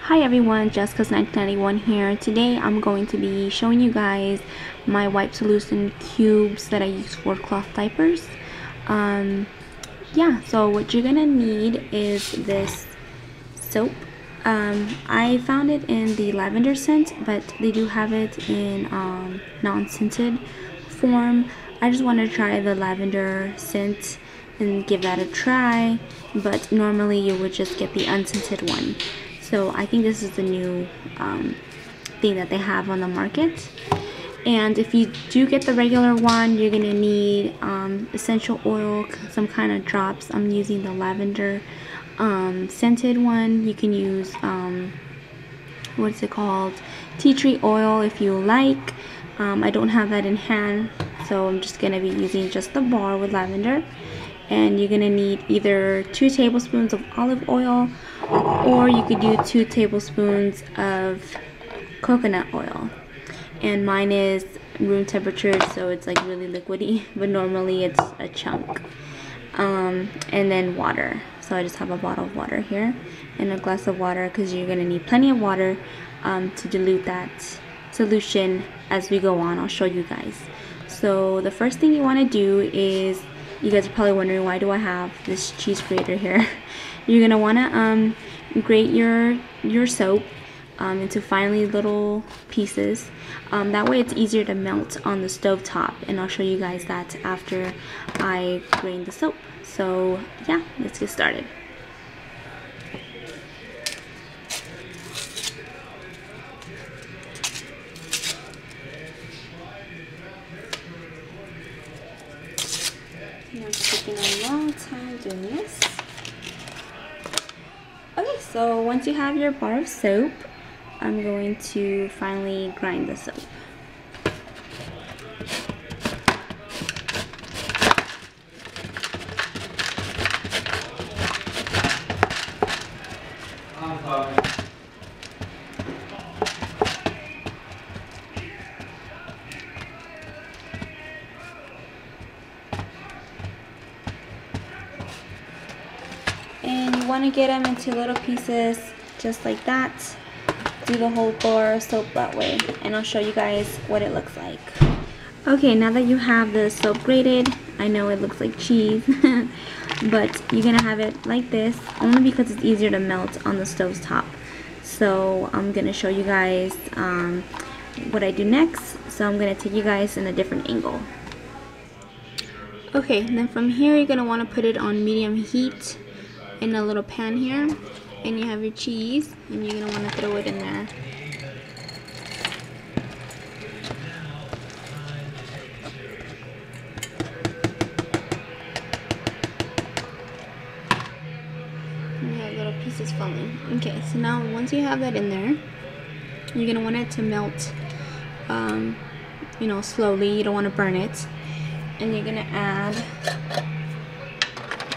Hi everyone, Jessica's 1991 here. Today I'm going to be showing you guys my wipe solution cubes that I use for cloth diapers. Yeah, so what you're gonna need is this soap. I found it in the lavender scent, but they do have it in non-scented form. I just wanted to try the lavender scent and give that a try, but normally you would just get the unscented one. So I think this is the new thing that they have on the market. And if you do get the regular one, you're gonna need essential oil, some kind of drops. I'm using the lavender scented one. You can use what's it called, tea tree oil if you like. I don't have that in hand, so I'm just gonna be using just the bar with lavender. And you're gonna need either 2 tablespoons of olive oil, or you could do 2 tablespoons of coconut oil. And mine is room temperature, so it's like really liquidy, but normally it's a chunk. And then water. So I just have a bottle of water here and a glass of water, because you're gonna need plenty of water to dilute that solution as we go on. I'll show you guys. So the first thing you want to do is, you guys are probably wondering, why do I have this cheese grater here? You're gonna want to grate your soap into finely little pieces. That way it's easier to melt on the stove top, and I'll show you guys that after I grate the soap. So yeah, let's get started. I'm taking a long time doing this. Okay, so once you have your bar of soap, I'm going to finally grind the soap. And you want to get them into little pieces just like that. Do the whole bar of soap that way, and I'll show you guys what it looks like. Okay, now that you have the soap grated, I know it looks like cheese, but you're gonna have it like this only because it's easier to melt on the stove's top. So I'm gonna show you guys what I do next. So I'm gonna take you guys in a different angle. Okay, then from here you're gonna want to put it on medium heat in a little pan here, and you have your cheese, and you're gonna want to throw it in there. And you have little pieces falling. Okay, so now once you have that in there, you're gonna want it to melt, slowly. You don't want to burn it, and you're gonna add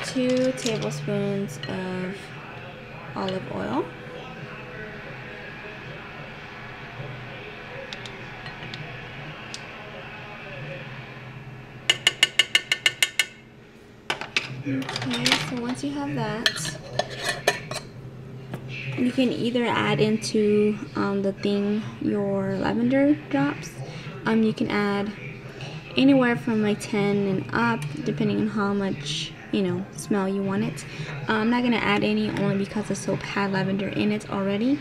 2 tablespoons of olive oil. Okay, so once you have that, you can either add into your lavender drops. You can add anywhere from like 10 and up, depending on how much smell you want it. I'm not gonna add any, only because the soap had lavender in it already,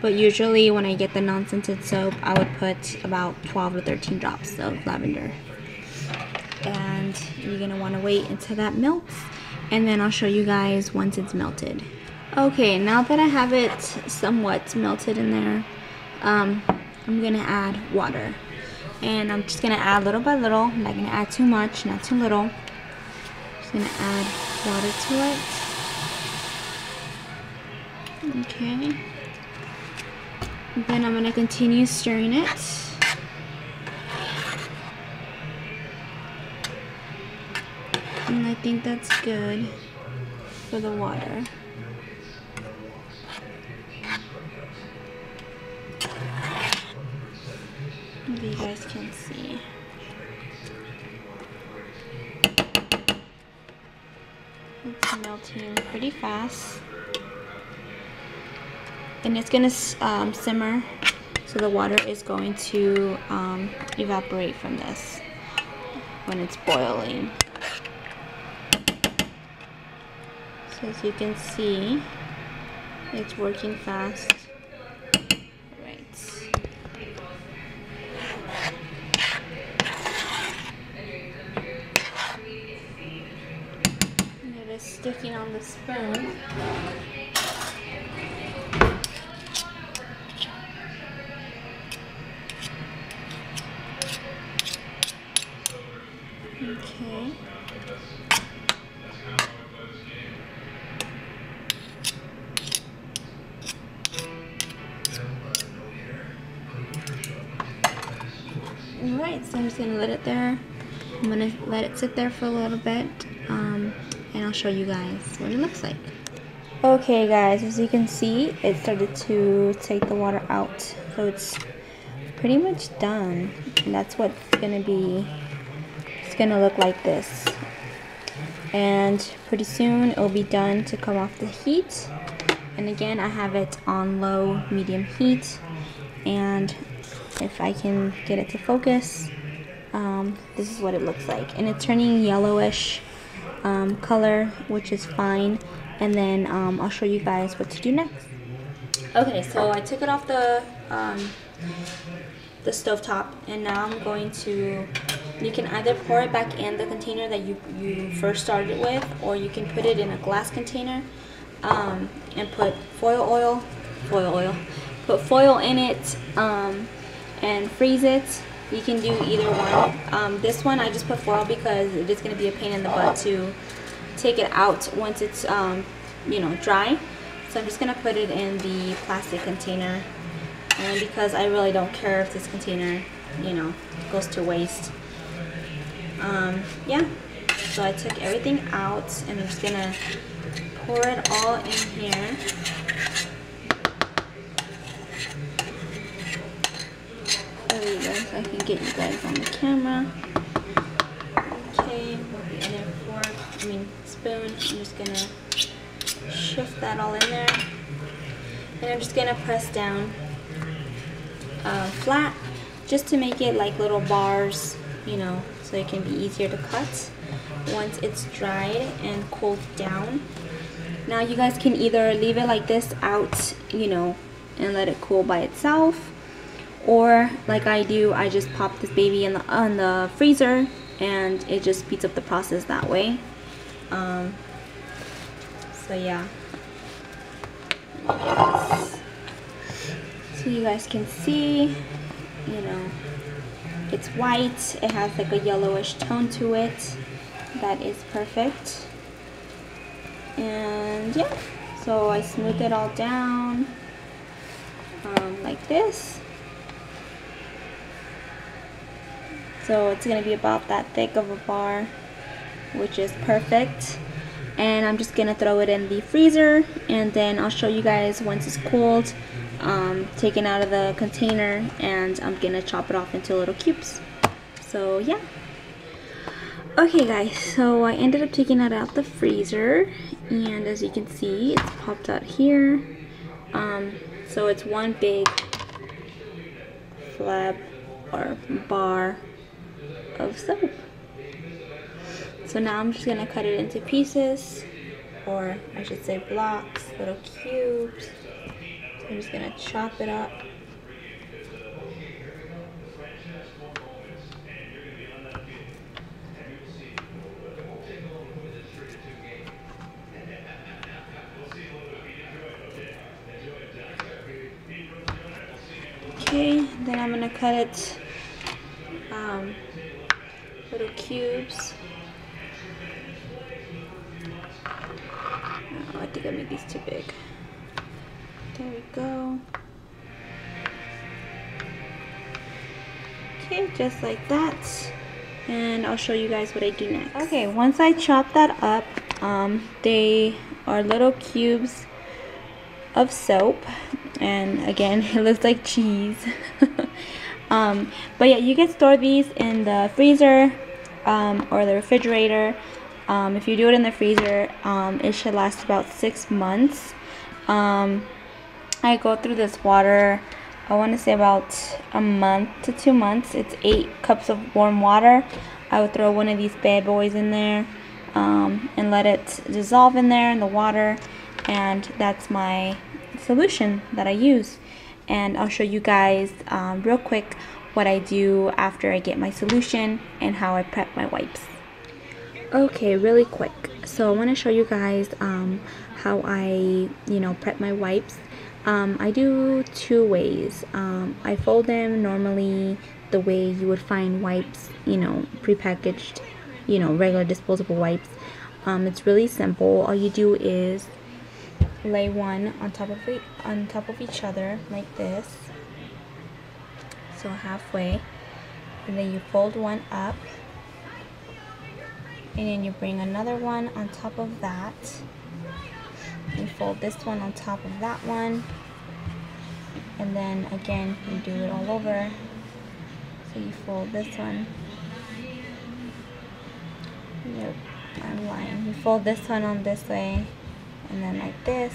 but usually when I get the non-scented soap, I would put about 12 to 13 drops of lavender. And you're gonna want to wait until that melts, and then I'll show you guys once it's melted. Okay, now that I have it somewhat melted in there, I'm gonna add water, and I'm just gonna add little by little. I'm not gonna add too much, not too little. Just gonna add water to it. Okay. Then I'm gonna continue stirring it. And I think that's good for the water. Maybe you guys can see. It's melting pretty fast. and it's gonna simmer, so the water is going to evaporate from this when it's boiling. So as you can see, it's working fast. Right. And it is sticking on the spoon. Okay. Alright, so I'm just going to let it there. I'm going to let it sit there for a little bit, and I'll show you guys what it looks like. Okay guys, as you can see, it started to take the water out. So it's pretty much done. And that's what it's going to be. It's going to look like this. And pretty soon it'll be done to come off the heat. And again, I have it on low, medium heat. And if I can get it to focus, this is what it looks like. And it's turning yellowish color, which is fine. And then I'll show you guys what to do next. Okay, so I took it off the stovetop, and now I'm going to, you can either pour it back in the container that you first started with, or you can put it in a glass container and put put foil in it and freeze it. You can do either one. This one I just put foil because it is going to be a pain in the butt to take it out once it's you know, dry. So I'm just going to put it in the plastic container, and because I really don't care if this container, you know, goes to waste. Yeah, so I took everything out, and I'm just going to pour it all in here. There we go, so I can get you guys on the camera. Okay, with the other spoon, I'm just going to shift that all in there, and I'm just gonna press down flat just to make it like little bars, you know, so it can be easier to cut once it's dried and cooled down. Now you guys can either leave it like this out, you know, and let it cool by itself, or like I do, I just pop this baby in the freezer, and it just speeds up the process that way. So yeah, yes. So you guys can see, you know, it's white, it has like a yellowish tone to it. That is perfect. And yeah, so I smooth it all down like this. So it's gonna be about that thick of a bar, which is perfect. And I'm just gonna throw it in the freezer, and then I'll show you guys once it's cooled, taken out of the container, and I'm gonna chop it off into little cubes. So yeah. Okay guys, so I ended up taking it out the freezer, and as you can see, it's popped out here. So it's one big flab or bar of soap. So now I'm just going to cut it into pieces, or I should say blocks, little cubes. So I'm just going to chop it up. Okay, then I'm going to cut it little cubes. Oh, I think I made these too big. There we go. Okay, just like that. And I'll show you guys what I do next. Okay, once I chop that up, they are little cubes of soap. And again, it looks like cheese. But yeah, you can store these in the freezer or the refrigerator. If you do it in the freezer, it should last about 6 months. I I go through this water, I want to say about a month to 2 months. It's 8 cups of warm water. I would throw one of these bad boys in there and let it dissolve in there in the water, and that's my solution that I use. And I'll show you guys real quick what I do after I get my solution and how I prep my wipes. Okay, really quick. So I want to show you guys how I prep my wipes. I do 2 ways. I fold them normally the way you would find wipes, prepackaged, regular disposable wipes. It's really simple. All you do is lay one on top of each other like this, so halfway, and then you fold one up, and then you bring another one on top of that. You fold this one on top of that one, and then again you do it all over. So you fold this one. Yep, I'm lying. You fold this one on this way, and then like this,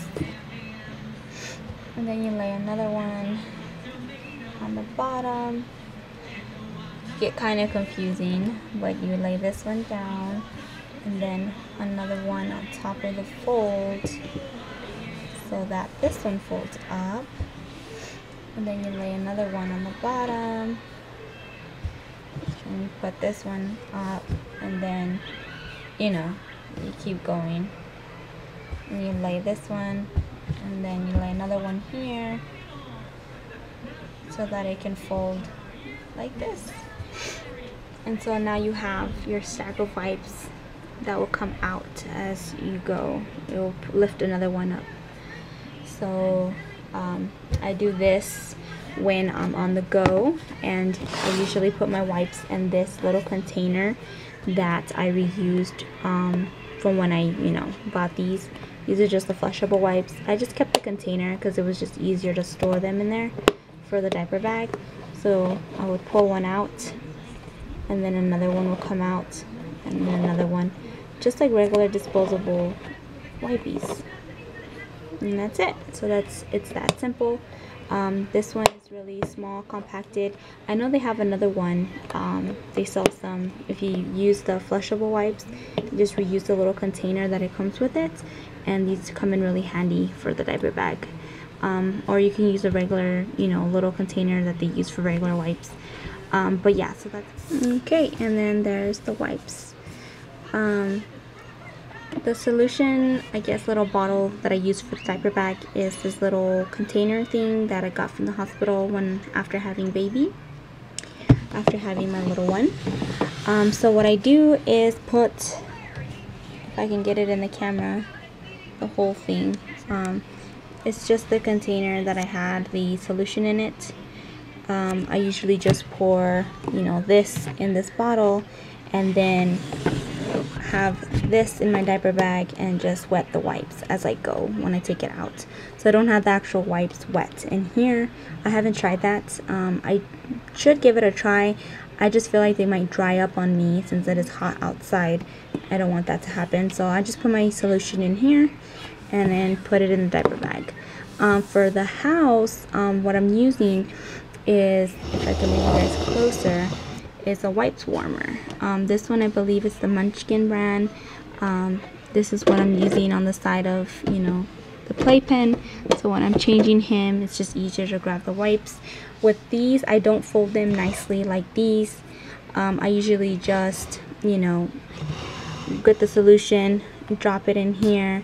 and then you lay another one on the bottom. Get kind of confusing, but you lay this one down, and then another one on top of the fold, so that this one folds up, and then you lay another one on the bottom, and you put this one up, and then you keep going, and you lay this one, and then you lay another one here, so that it can fold like this. And so now you have your stack of wipes that will come out as you go. It will lift another one up. So I do this when I'm on the go, and I usually put my wipes in this little container that I reused from when I bought these. These are just the flushable wipes. I just kept the container because it was just easier to store them in there for the diaper bag. So I would pull one out, and then another one will come out, and then another one, just like regular disposable wipes, and that's it. So it's that simple. This one is really small, compacted. I know they have another one. They sell some. If you use the flushable wipes, you just reuse the little container that it comes with it, and these come in really handy for the diaper bag. Or you can use a regular, little container that they use for regular wipes. But yeah, so that's okay. And then there's the wipes. The solution, I guess, little bottle that I use for the diaper bag is this little container thing that I got from the hospital after having my little one. So what I do is put, if I can get it in the camera, the whole thing. It's just the container that I had the solution in it. I usually just pour, this in this bottle, and then have this in my diaper bag and just wet the wipes as I go when I take it out. So I don't have the actual wipes wet in here. I haven't tried that. I should give it a try. I just feel like they might dry up on me since it is hot outside. I don't want that to happen. So I just put my solution in here and then put it in the diaper bag. For the house, what I'm using is, if I can make you guys closer, is a wipes warmer. This one I believe is the Munchkin brand. This is what I'm using on the side of, the playpen. So when I'm changing him, it's just easier to grab the wipes. With these, I don't fold them nicely like these. I usually just, get the solution, drop it in here,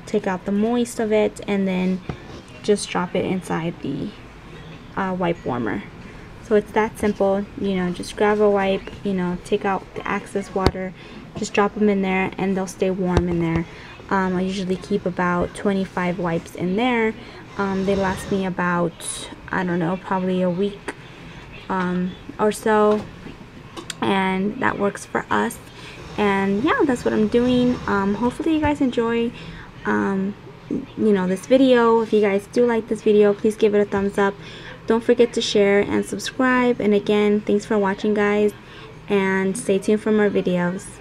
take out the moist of it, and then just drop it inside the wipe warmer. So it's that simple. Just grab a wipe, take out the excess water, just drop them in there, and they'll stay warm in there. I usually keep about 25 wipes in there. They last me about, I don't know, probably a week or so, and that works for us. And yeah, that's what I'm doing. Hopefully you guys enjoy this video. If you guys do like this video, please give it a thumbs up. Don't forget to share and subscribe. And again, thanks for watching, guys, and stay tuned for more videos.